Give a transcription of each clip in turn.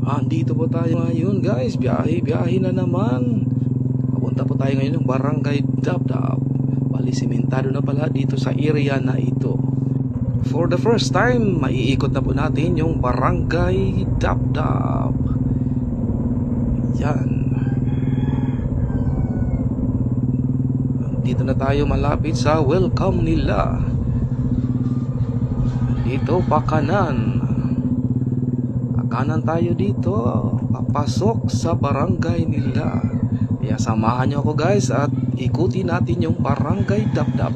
Andito po tayo ngayon guys, biyahe na naman. Papunta po tayo ngayon ng Barangay Dabdab. Bali simentado na pala dito sa area na ito. For the first time, maiikot na po natin yung Barangay Dabdab. Yan. Dito na tayo malapit sa welcome nila. Dito pa kanan. Kanan tayo dito, papasok sa barangay nila. Kaya samahan nyo ako guys at ikutin natin yung Barangay Dabdab.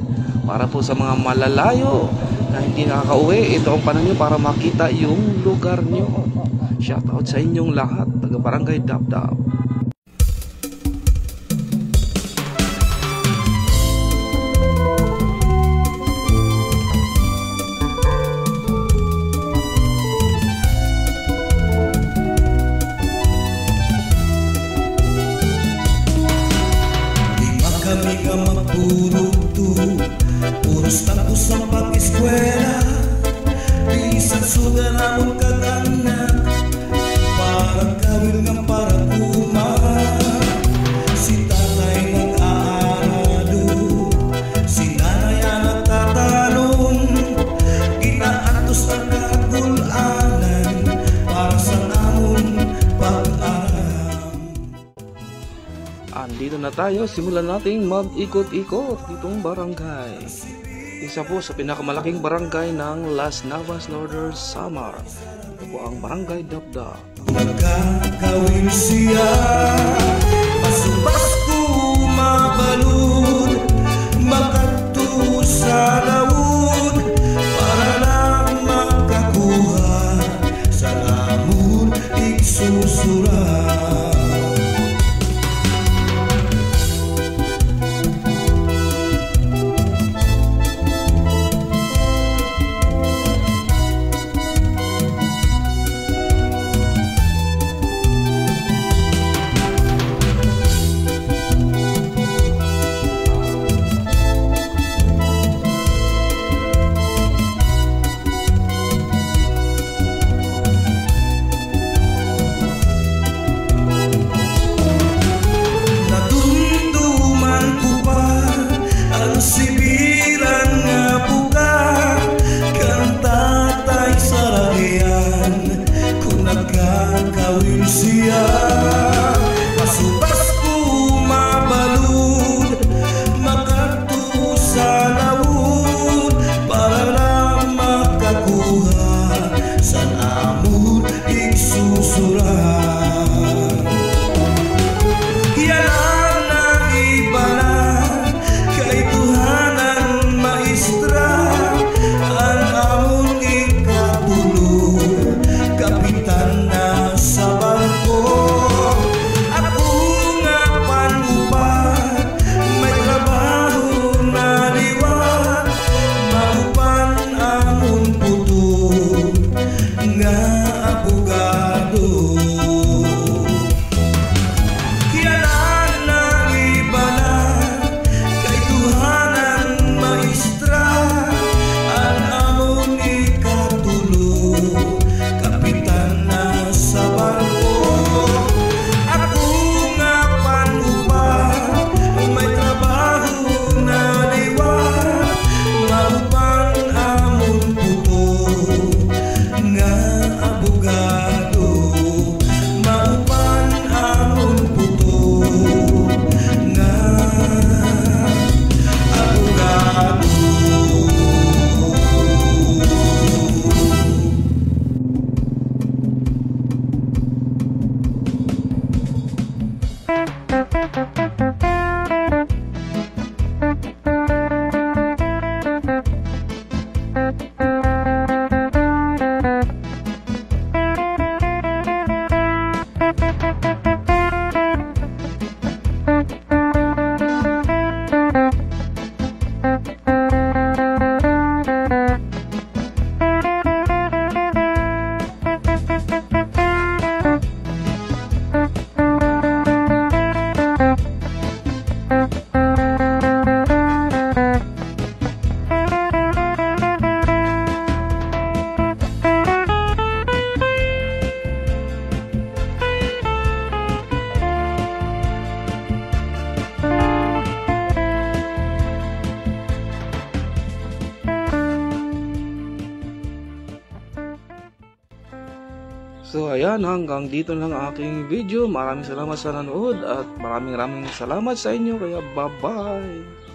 Para po sa mga malalayo na hindi nakaka-uwi, ito ang panahon nyo para makita yung lugar nyo. Shoutout sa inyong lahat, taga Barangay Dabdab. Kami nga magpurugto, puros tapos ang pag-eskwela. Bisan suga namon kadana, parang kawil nga para kuma. Si tatay nag-aarado, si nanay ang nagtatanong. Ginaatos ang kagulanan para sa namon pag-aral. Andito na tayo, simulan nating mag-ikot-ikot ditong barangay. Isa po sa pinakamalaking barangay ng Las Navas Northern Samar. Ito po ang Barangay Dabdab. Magkakawin siya, pasubas ko mabalud, makadto sa lawod, para lang makakuha sa lamon igsusurat. So ayan, hanggang dito lang ang aking video. Maraming salamat sa nanood at maraming salamat sa inyo. Kaya bye-bye.